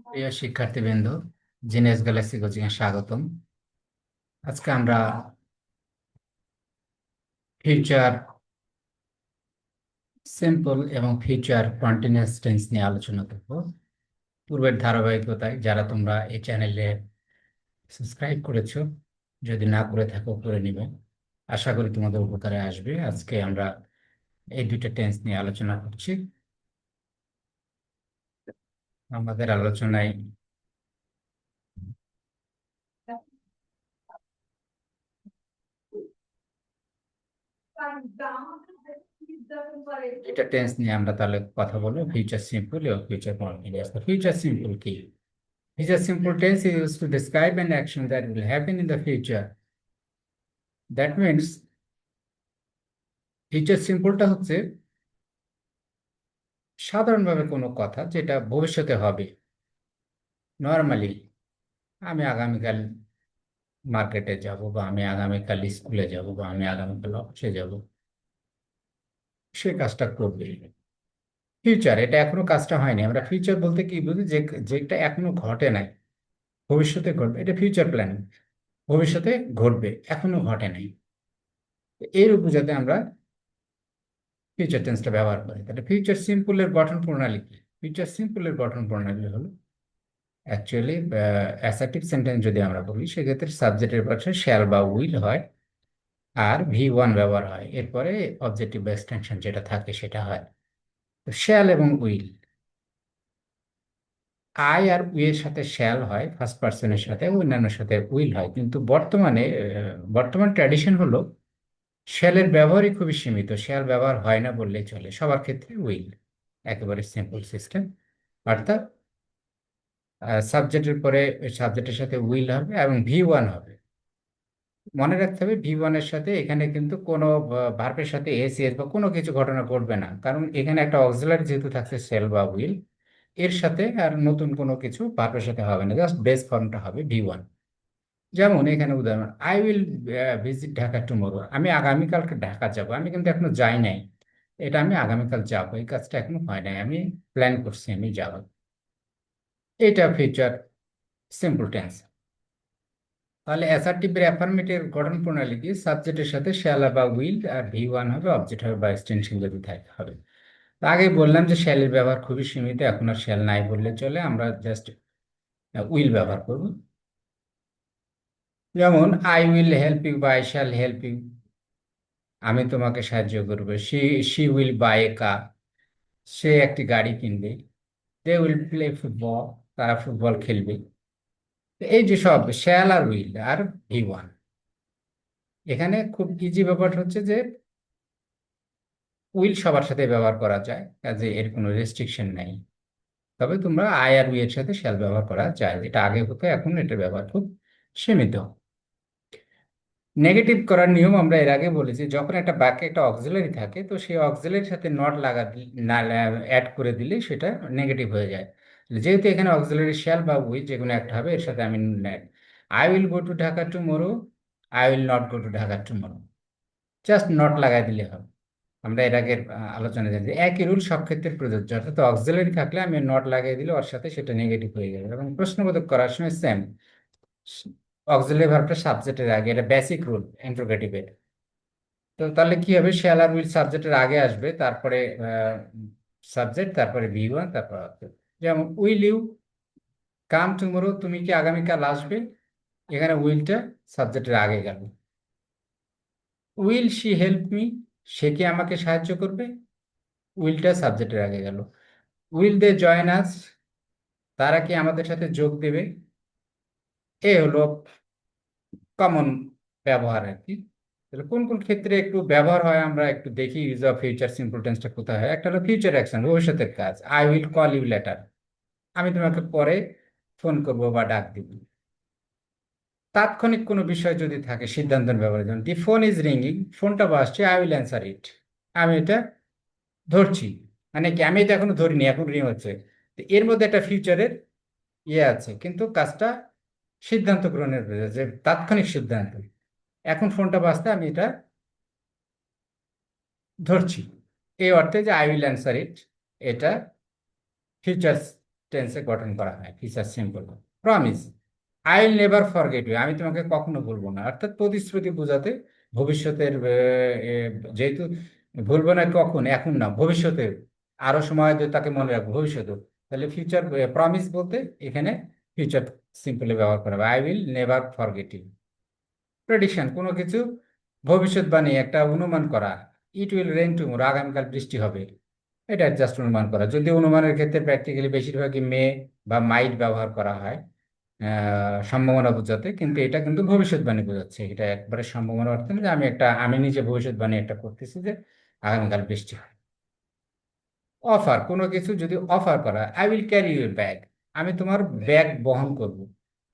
প্রিয় শিক্ষার্থীবৃন্দ, genius Galaxy coaching এ স্বাগতম। আজকে আমরা ফিউচার সিম্পল এবং ফিউচার কন্টিনিউয়াস টেন্স নিয়ে আলোচনা করব। পূর্বের ধারাবাহিকতায় যারা তোমরা এই চ্যানেলে সাবস্ক্রাইব করেছো, যদি না করে থাকো করে নিবে। আশা করি তোমাদের উপকারে আসবে। আজকে আমরা এই দুইটা টেন্স নিয়ে আলোচনা করছি। আমাদের আলোচনায় এটা টেন্স নিয়ে আমরা তাহলে কথা বলবো, ফিউচার সিম্পল এবং ফিউচার কন্টিনিউয়াস। ফিউচার সিম্পল কি? Future simple tense is used to describe an action that will happen in the future. That means future সিম্পলটা হচ্ছে সাধারণভাবে কোনো কথা যেটা ভবিষ্যতে হবে। নর্মালি আমি আগামীকাল মার্কেটে যাব, বা আমি আগামীকাল স্কুলে যাব, বা আমি আগামীকাল অফিসে যাব, সে কাজটা করবে। ফিউচার এটা এখনো কাজটা হয়নি। আমরা ফিউচার বলতে কি বুঝি? যে যেটা এখনো ঘটে নাই, ভবিষ্যতে ঘটবে, এটা ফিউচার প্ল্যানিং। ভবিষ্যতে ঘটবে, এখনো ঘটে নাই। এর উপজাতে আমরা ফিউচার টেন্সটা ব্যবহার করি। তাহলে ফিউচার সিম্পলের গঠন প্রণালী কি? ফিউচার সিম্পলের গঠন প্রণালী হলো অ্যাকচুয়ালি অ্যাসার্টিভ সেন্টেন্স যদি আমরা বলি, সেক্ষেত্রে সাবজেক্টের পাশে শ্যাল বা উইল হয়, আর ভি ওয়ান ব্যবহার হয়, এরপরে অবজেক্টিভ বা এক্সটেনশন যেটা থাকে সেটা হয়। তো শ্যাল এবং উইল, আই আর এর সাথে শ্যাল হয়, ফার্স্ট পার্সনের সাথে, অন্যান্যর সাথে উইল হয়। কিন্তু বর্তমানে বর্তমান ট্র্যাডিশন হলো শ্যালের ব্যবহারই খুবই সীমিত, শ্যাল ব্যবহার হয় না বললেই চলে, সবার ক্ষেত্রে উইল। একেবারে সিম্পল সিস্টেম। অর্থাৎ সাবজেক্টের পরে সাবজেক্টের সাথে উইল হবে এবং ভি ওয়ান হবে। মনে রাখতে হবে ভি ওয়ানের সাথে এখানে কিন্তু কোনো ভার্বের সাথে এস এস বা কোনো কিছু ঘটনা ঘটবে না, কারণ এখানে একটা অক্সিলারি যেহেতু থাকছে সেল বা উইল, এর সাথে আর নতুন কোনো কিছু ভার্বের সাথে হবে না, জাস্ট বেস ফর্মটা হবে ভি ওয়ান। যেমন এখানে উদাহরণ, I will visit Dhaka tomorrow. আমি আগামীকালকে ঢাকা যাব, আমি কিন্তু এখনো যাই নাই। এটা আমি আগামীকাল যাব, এই কাজটা এখনো হয় নাই, আমি প্ল্যান করছি আমি যাব। এটা ফিউচার সিম্পল টেন্স। তাহলে অ্যাসার্টিভের অ্যাফার্মেটিভ গঠন প্রণালী কি? সাবজেক্টের সাথে শ্যাল বা উইল, আর ভি ওয়ান হবে, অবজেক্ট হবে বা এক্সটেনশন যদি থাকে হবে। তো আগে বললাম যে শ্যালের ব্যবহার খুবই সীমিত, এখন আর শ্যাল নাই বললে চলে, আমরা জাস্ট উইল ব্যবহার করব। যেমন আই উইল হেল্প ইউ বা আই শ্যাল হেল্প ইউ, আমি তোমাকে সাহায্য করবো। She she will buy a car, সে একটি গাড়ি কিনবে। দে উইল প্লে ফুটবল, তারা ফুটবল খেলবে। তো এই যে সব শ্যাল আর উইল আর ভি ওয়ান, এখানে খুব ইজি ব্যাপার হচ্ছে যে উইল সবার সাথে ব্যবহার করা যায়, কাজে এর কোনো রেস্ট্রিকশন নাই। তবে তোমরা আই আর উই এর সাথে শ্যাল ব্যবহার করা যায়, যেটা আগে হতো, এখন এটা ব্যবহার খুব সীমিত। নেগেটিভ করার নিয়ম আমরা এর আগে বলেছি, যখন একটা বাক্যে একটা অক্সিলারি থাকে, তো সেই অক্সিলারির সাথে নট না অ্যাড করে দিলে সেটা নেগেটিভ হয়ে যায়। যেহেতু এখানে অক্সিলারি শ্যাল বা উই যে কোনো একটা হবে, এর সাথে আমি I will go to Dhaka tomorrow, I will not go to Dhaka tomorrow, just not লাগাই দিলে হবে। আমরা এর আগের আলোচনা জানি যে একই রুল সব ক্ষেত্রে প্রযোজ্য, অর্থাৎ অক্সিলারি থাকলে আমি নট লাগিয়ে দিলে ওর সাথে সেটা নেগেটিভ হয়ে যাবে। এবং প্রশ্নবোধক করার সময় সেম, অক্সিলারি ভার্বটা সাবজেক্টের আগে, এটা বেসিক রুল ইন্টারোগেটিভের। তো তাহলে কি হবে? শ্যাল আর উইল সাবজেক্টের আগে আসবে, তারপরে সাবজেক্ট, তারপরে ভি ওয়ান, তারপর object। যেমন উইল ইউ কাম টুমোরো, তুমি কি আগামীকাল আসবে? এখানে উইলটা সাবজেক্টের আগে গেল। উইল শি হেল্প মি, সে কি আমাকে সাহায্য করবে? উইলটা সাবজেক্টের আগে গেল। উইল দে জয়েন আস, তারা কি আমাদের সাথে যোগ দেবে? এ হলো কমন ব্যবহার আর কি। তাহলে কোন কোন ক্ষেত্রে একটু ব্যবহার হয় আমরা একটু দেখি, ইউজ অফ ফিউচার সিম্পল টেন্সটা কোথায় হয়। একটা হলো ফিউচার অ্যাকশন, ভবিষ্যতের কাজ, I will call you later, আমি তোমাকে পরে ফোন করব বা ডাক দিব। তাৎক্ষণিক কোনো বিষয় যদি থাকে, সিদ্ধান্তের ব্যাপারে, যেমন দি ফোন ইজ রিঙ্গিং, ফোনটা বাজছে, আই উইল অ্যান্সার ইট, আমি এটা ধরছি। মানে কি, আমি এটা এখনো ধরিনি, এখন রিং হচ্ছে। তো এর মধ্যে একটা ফিউচারের ইয়ে আছে, কিন্তু কাজটা সিদ্ধান্ত গ্রহণের প্রয়োজন, যে তাৎক্ষণিক সিদ্ধান্ত। এখন ফোনটা বাজতে আমি এটা ধরছি, এই অর্থে যে আই উইল অ্যান্সার ইট, এটা ফিউচার টেন্সে গঠন করা হয় future simple. Promise, I will never forget you, আমি তোমাকে কখনো ভুলবো না, অর্থাৎ প্রতিশ্রুতি বোঝাতে ভবিষ্যতের যেহেতু ভুলবো না কখন, এখন না, ভবিষ্যতে আরো সময় দিয়ে তাকে মনে রাখবো ভবিষ্যতে, তাহলে ফিউচার প্রমিস বলতে এখানে ফিউচার সিম্পলে ব্যবহার করা হবে, I will never forget you. Prediction, কোনো কিছু ভবিষ্যৎবাণী, একটা অনুমান করা, ইট উইল রেইন টুমরো, আগামীকাল বৃষ্টি হবে, এটা জাস্ট অনুমান করা। যদি অনুমানের ক্ষেত্রে প্র্যাকটিক্যালি বেশিরভাগই মে বা মাইট ব্যবহার করা হয় সম্ভাবনা বোঝাতে, কিন্তু এটা কিন্তু ভবিষ্যৎবাণী বোঝাচ্ছে, এটা একবারে সম্ভাবনা অর্থে না যে আমি নিজে ভবিষ্যৎবাণী একটা করতেছি যে আগামীকাল বৃষ্টি হবে। অফার, কোনো কিছু যদি অফার করা, I will carry your bag, আমি তোমার ব্যাগ বহন করব,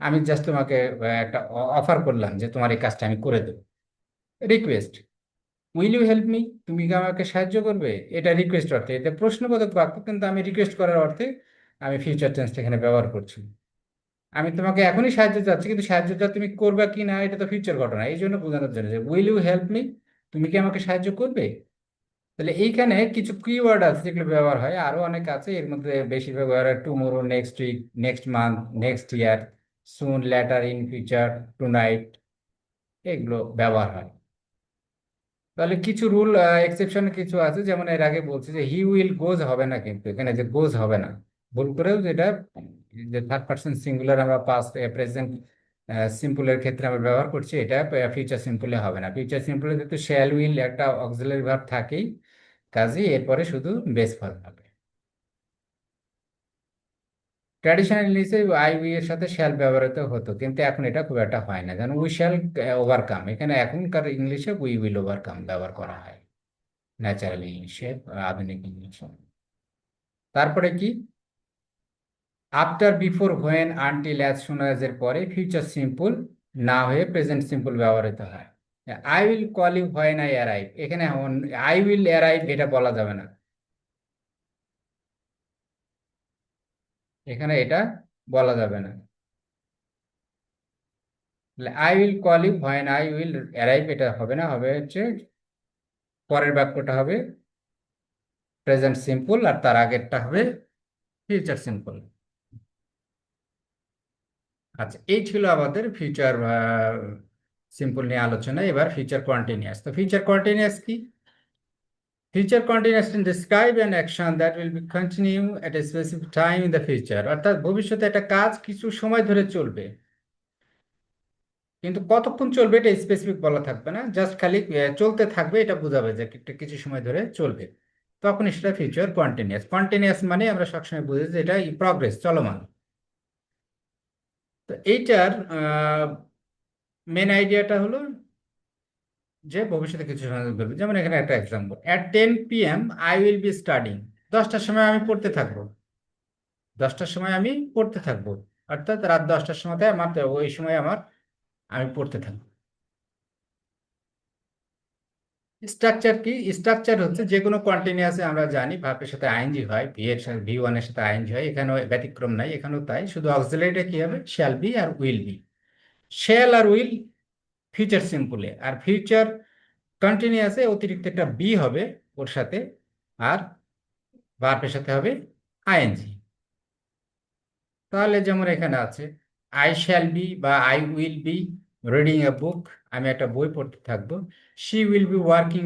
আমি জাস্ট তোমাকে একটা অফার করলাম যে তোমার এই কাজটা আমি করে দেবো। Request, will you help me, তুমি কি আমাকে সাহায্য করবে, এটা রিকোয়েস্ট অর্থে, এটা প্রশ্নবোধক বাক্য, কিন্তু আমি রিকোয়েস্ট করার অর্থে আমি ফিউচার টেন্সটা এখানে ব্যবহার করছি। আমি তোমাকে এখনই সাহায্য চাচ্ছি, কিন্তু সাহায্যটা তুমি করবে কি না এটা তো ফিউচার ঘটনা, এই জন্য বোঝানোর জন্য যে উইল ইউ হেল্প মি, তুমি কি আমাকে সাহায্য করবে। তাহলে এইখানে কিছু কিওয়ার্ড আছে যেগুলো ব্যবহার হয়, আরো অনেক আছে, এর মধ্যে বেশিরভাগ ব্যবহার হয় tomorrow, next week, next month, next year, soon, later, in future, tonight, এগুলো ব্যবহার হয়। তাহলে কিছু রুল এক্সেপশন কিছু আছে, যেমন এর আগে বলছে যে হি উইল গোজ হবে না, কিন্তু এখানে যে গোজ হবে না, ভুল করেও যেটা যে থার্ড পার্সন সিঙ্গুলার আমরা পাস্ট প্রেজেন্ট সিম্পলের ক্ষেত্রে আমরা ব্যবহার করছি, এটা ফিউচার সিম্পলে হবে না। ফিউচার সিম্পলে যেহেতু শ্যাল উইল একটা অক্সিলারি ভার্ব থাকেই, কাজেই এরপরে শুধু বেস ফর্ম হবে। ট্র্যাডিশনাল ইংলিশে আই উই এর সাথে শ্যাল ব্যবহৃত হতো, কিন্তু এখন এটা খুব একটা হয় না, যেন উই শ্যাল ওভারকাম, এখানে এখনকার ইংলিশে উই উইল ওভারকাম ব্যবহার করা হয় ন্যাচারাল ইংলিশে, আধুনিক ইংলিশে। তারপরে কি, after, before, when, until, as soon as এর পরে ফিউচার সিম্পল না হয়ে প্রেজেন্ট সিম্পল ব্যবহৃত হয়। I will call you when I arrive, এখানে আই উইল অ্যারাইভ এটা বলা যাবে না, এখানে এটা বলা যাবে না। I will call you when I will arrive, এটা হবে না, হবে হচ্ছে পরের বাক্যটা হবে প্রেজেন্ট সিম্পল, আর তার আগেরটা হবে ফিউচার সিম্পল। আচ্ছা, এই ছিল আমাদের ফিউচার সিম্পল নিয়ে আলোচনা। এবার ফিউচার কন্টিনিউয়াস। তো ফিউচার কন্টিনিউয়াস কি? Future continuous describe an action that will be continue at a specific time in the future, অর্থাৎ ভবিষ্যতে একটা কাজ কিছু সময় ধরে চলবে, কিন্তু কতক্ষণ চলবে এটা স্পেসিফিক বলা থাকবে না, জাস্ট খালি চলতে থাকবে, এটা বোঝাবে যে একটা কিছু সময় ধরে চলবে, তখন সেটা ফিউচার কন্টিনিউয়াস। কন্টিনিউয়াস মানে আমরা সবসময় বুঝি যে এটা প্রগ্রেস, চলমান। তো এইটার মেন আইডিয়াটা হলো যে ভবিষ্যতে কিছু সমাধান করবে। যেমন এখানে একটা example, at 10 PM I will be studying, 10টার সময় আমি পড়তে থাকবো, 10টার সময় আমি পড়তে থাকবো, অর্থাৎ রাত 10টার সময় আমার, ওই সময় আমি পড়তে থাকবো। স্ট্রাকচার কি? স্ট্রাকচার হচ্ছে যে কোনো কন্টিনিউয়াসে আমরা জানি ভার্বের সাথে আইএনজি হয়, ভি এর সাথে ভি ওয়ানের সাথে আইএনজি হয়, এখানেও ব্যতিক্রম নাই, এখানেও তাই, শুধু অক্সিলারিটা কি হবে, শ্যাল বি আর উইল বি। শ্যাল আর উইল ফিউচার সিম্পলে, আর ফিউচার কন্টিনিউয়াসে অতিরিক্ত একটা বি হবে ওর সাথে, আর ভার্বের সাথে হবে আইএনজি। তাহলে যেমন এখানে আছে আই শ্যাল বি বা I will be reading a book, আমি একটা বই পড়তে থাকবো। She will be working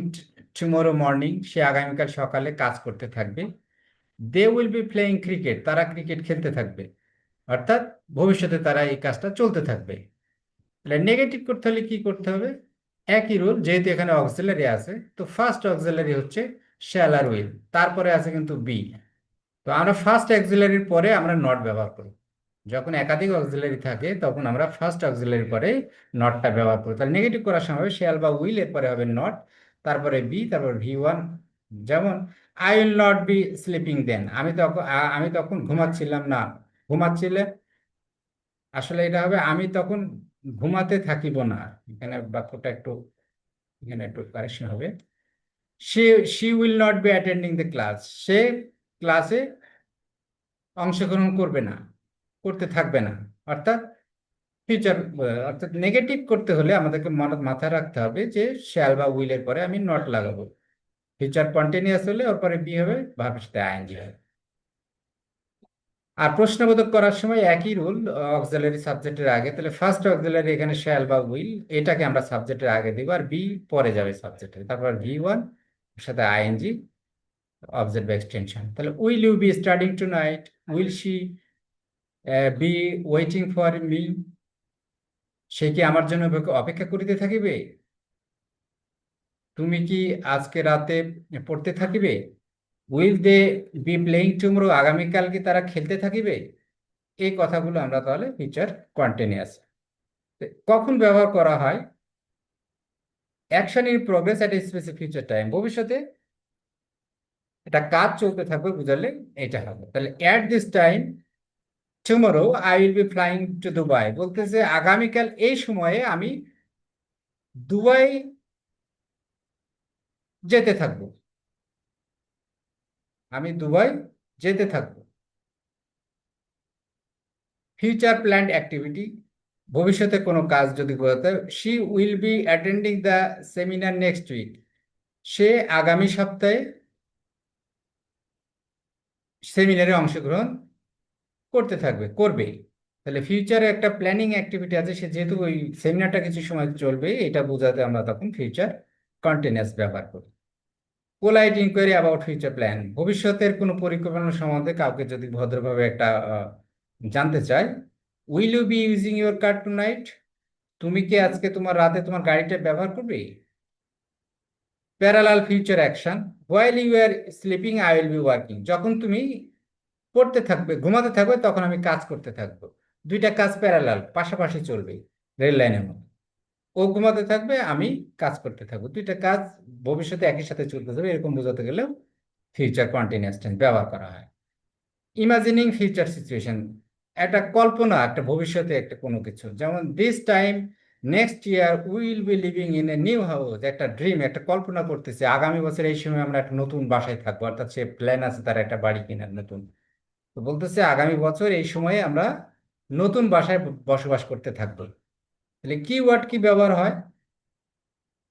tomorrow morning, সে আগামীকাল সকালে কাজ করতে থাকবে। They will be playing cricket, তারা ক্রিকেট খেলতে থাকবে, অর্থাৎ ভবিষ্যতে তারা এই কাজটা চলতে থাকবে। তাহলে নেগেটিভ করতে হলে কি করতে হবে? একই রুল, যেহেতু এখানে অক্সিলারি আছে, তো ফার্স্ট অক্সিলারি হচ্ছে শ্যাল আর উইল, তারপরে আছে কিন্তু বি। তো আমরা ফার্স্ট অক্সিলারির পরে আমরা নট ব্যবহার করি, যখন একাধিক অক্সিলারি থাকে তখন আমরা ফার্স্ট অক্সিলারির পরে নটটা ব্যবহার করি। তাহলে নেগেটিভ করার সময় শ্যাল বা উইল এর পরে হবে নট, তারপরে বি, তারপর ভি ওয়ান। যেমন I will not be sleeping then, আমি তখন ঘুমাচ্ছিলাম না, ঘুমাচ্ছিলে, আসলে এটা হবে আমি তখন ঘুমাতে থাকিব না, এখানে বাক্যটা একটু, এখানে একটু কারেকশন হবে। সে she will not be attending the class, সে ক্লাসে অংশগ্রহণ করবে না, করতে থাকবে না, অর্থাৎ ফিউচার, অর্থাৎ নেগেটিভ করতে হলে আমাদেরকে মাথায় রাখতে হবে যে শ্যাল বা উইলের পরে আমি নট লাগাবো। ফিউচার কন্টিনিউয়াস হলে ওর পরে বি হবে, ভার্বের সাথে আইএনজি হবে। আর প্রশ্নবোধক করার সময় একই রুল, অক্সিলারি সাবজেক্টের আগে, তাহলে ফার্স্ট অক্সিলারি এখানে শ্যাল বা উইল, এটাকে আমরা সাবজেক্টের আগে দিব, আর বি পরে যাবে সাবজেক্টে, তারপর ভি1 সাথে আইএনজি, অবজেক্ট বা এক্সটেনশন। তাহলে will you be studying tonight, will she be waiting for me, সে কি আমার জন্য অপেক্ষা করিতে থাকিবে? তুমি কি আজকে রাতে পড়তে থাকিবে? Will they be playing tomorrow, আগামীকাল কি তারা খেলতে থাকিবে? এই কথাগুলো আমরা তাহলে ফিউচার কন্টিনিউয়াস কখন ব্যবহার করা হয়? Action in progress at specific future time, ভবিষ্যতে এটা কাজ চলতে থাকবে বুঝালে এটা হবে। তাহলে at this time tomorrow I will B flying two Dubai, বলতেছে আগামীকাল এই সময়ে আমি দুবাই যেতে থাকবো, আমি দুবাই যেতে থাকবো। ফিউচার প্ল্যান্ড অ্যাক্টিভিটি, ভবিষ্যতে কোনো কাজ যদি বলতে, she will be attending the seminar next week, সে আগামী সপ্তাহে সেমিনারে অংশগ্রহণ করতে থাকবে, করবে। তাহলে ফিউচারে একটা প্ল্যানিং অ্যাক্টিভিটি আছে, সে যেহেতু ওই সেমিনারটা কিছু সময় চলবে, এটা বোঝাতে আমরা তখন ফিউচার কন্টিনিউয়াস ব্যবহার করি। Polite inquiry about future plan, ভবিষ্যতের কোনো পরিকল্পনা সম্বন্ধে কাউকে যদি ভদ্রভাবে একটা জানতে চাই, will you be using your car tonight, তুমি কি আজকে তোমার রাতে তোমার গাড়িটা ব্যবহার করবে? Parallel future action, while you are sleeping I will be working, যখন তুমি পড়তে থাকবে ঘুমাতে থাকবে তখন আমি কাজ করতে থাকবো। দুইটা কাজ প্যারালাল পাশাপাশি চলবে, রেল লাইনের মতো। ও ঘুমাতে থাকবে, আমি কাজ করতে থাকবো, দুইটা কাজ ভবিষ্যতে একই সাথে চলতে থাকবে, এরকম বোঝাতে গেলেও ফিউচার কন্টিনিউয়াস টেন্স ব্যবহার করা হয়। ইমাজিনিং ফিউচার সিচুয়েশন, একটা কল্পনা, একটা ভবিষ্যতে একটা কোনো কিছু, যেমন this time next year will be living in a new house, একটা ড্রিম, একটা কল্পনা করতেছে আগামী বছর এই সময় আমরা একটা নতুন বাসায় থাকবো, অর্থাৎ সে প্ল্যান আছে তার একটা বাড়ি কেনার নতুন। তো বলতেছে আগামী বছর এই সময়ে আমরা নতুন বাসায় বসবাস করতে থাকবো। তাহলে কিওয়ার্ড কি ব্যবহার হয়?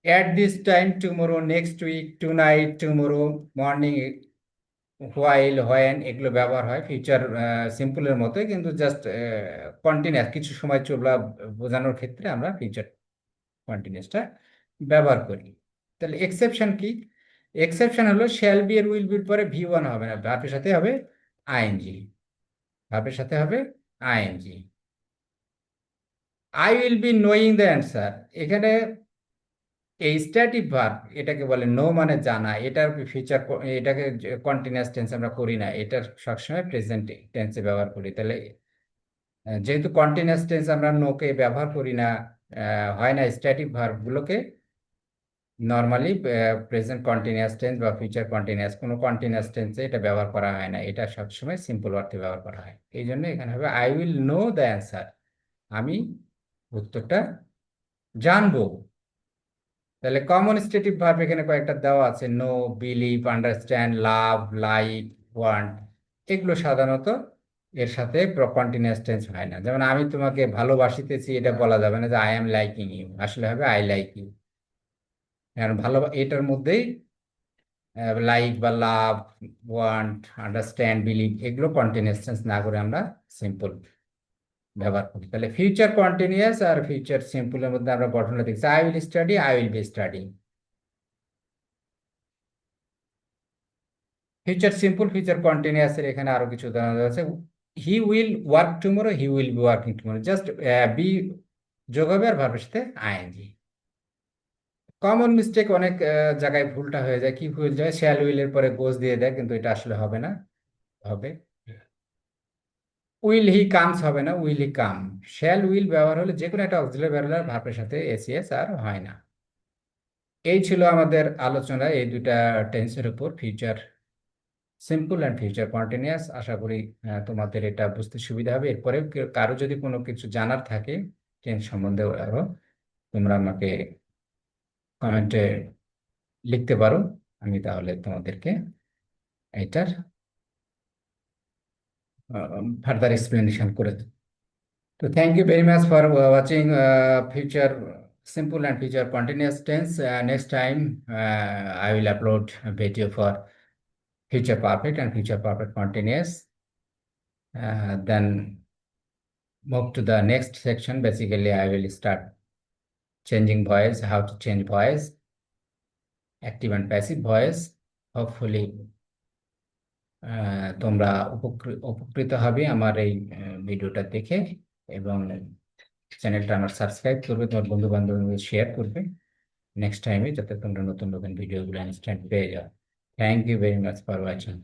At this time, tomorrow, next week, tonight, tomorrow morning, while, when, এগুলো ব্যবহার হয় ফিউচার সিম্পলের মতো, কিন্তু জাস্ট কন্টিনিউয়াস কিছু সময় চলা বোঝানোর ক্ষেত্রে আমরা ফিউচার কন্টিনিউয়াসটা ব্যবহার করি। তাহলে এক্সেপশন কি? এক্সেপশন হলো শ্যাল বি এর উইল বির পরে ভি1 হবে না, ভার্বের সাথে হবে আইএনজি, ভার্বের সাথে হবে ING. I will be knowing the answer, এখানে এই স্ট্যাটিক ভার্ব, এটাকে বলে নো মানে জানা, এটার ফিউচার, এটাকে কন্টিনিউয়াস টেন্স আমরা করি না, এটার সবসময় প্রেজেন্ট টেন্সে ব্যবহার করি। তাহলে যেহেতু কন্টিনিউয়াস টেন্স আমরা নোকে ব্যবহার করি না, হয় না স্ট্যাটিক ভার্ব গুলোকে, নর্মালি প্রেজেন্ট কন্টিনিউয়াস টেন্স বা ফিউচার কন্টিনিউয়াস, কোনো কন্টিনিউয়াস টেন্সে এটা ব্যবহার করা হয় না, এটা সবসময় সিম্পল অর্থে ব্যবহার করা হয়। এই জন্য এখানে হবে I will know the answer, আমি উত্তরটা জানবো। তাহলে কমন স্টেটিভ ভার্ব এখানে কয়েকটা দেওয়া আছে, নো, বিলিভ, আন্ডারস্ট্যান্ড, লাভ, লাইক, ওয়ান্ট, এগুলো সাধারণত এর সাথে কন্টিনিউয়াস টেন্স হয় না। যেমন আমি তোমাকে ভালোবাসিতেছি, এটা বলা যাবে না যে আই এম লাইকিং ইউ, আসলে হবে আই লাইক ইউ। কারণ ভালো এটার মধ্যেই লাইক বা লাভ, ওয়ান্ট, আন্ডারস্ট্যান্ড, বিলিভ, এগুলো কন্টিনিউয়াস টেন্স না করে আমরা সিম্পল ব্যবহার করি। তাহলে ফিউচার কন্টিনিউয়াস আর ফিউচার সিম্পলের মধ্যে আমরা গঠনটা দেখছি, I will study, I will be studying. Future simple, future continuous এর এখানে আরো কিছু উদাহরণ দেওয়া আছে। He will work tomorrow, he will be working tomorrow, just be যোগ হবে আর ভার্বের সাথে আইএনজি। কমন মিস্টেক, অনেক জায়গায় ভুলটা হয়ে যায়, কি ভুল যায়, শ্যাল উইল এর পরে গোজ দিয়ে দেয়, কিন্তু এটা আসলে হবে না, হবে উইল হি কামস, হবে না will he come. Shall will ব্যবহার হলে যে কোনো একটা অক্সিলারি ব্যবহার ভার্বের সাথে এসিএস আর হয় না। এই ছিল আমাদের আলোচনা এই দুইটা টেন্সের উপর, future simple and future continuous. আশা করি তোমাদের এটা বুঝতে সুবিধা হবে। এরপরে কারো যদি কোনো কিছু জানার থাকে টেন্স সম্বন্ধে আরো, তোমরা আমাকে কমেন্টে লিখতে পারো, আমি তাহলে তোমাদেরকে এটার ফার্দার এক্সপ্লেনেশন করে দেব। তো thank you very much for watching future simple and future continuous tense. Next time I will upload a video for future perfect and future perfect continuous. Then move to the next section. Basically, I will start changing voice, how to change voice, active and passive voice. Hopefully, তোমরা উপকৃত হবে আমার এই ভিডিওটা দেখে, এবং চ্যানেলটা আমার সাবস্ক্রাইব করবে, তোমার বন্ধু বান্ধবদের শেয়ার করবে নেক্সট টাইমে, যাতে তোমরা নতুন নতুন ভিডিওগুলো ইনস্ট্যান্ট পেয়ে যাও। Thank you very much for watching.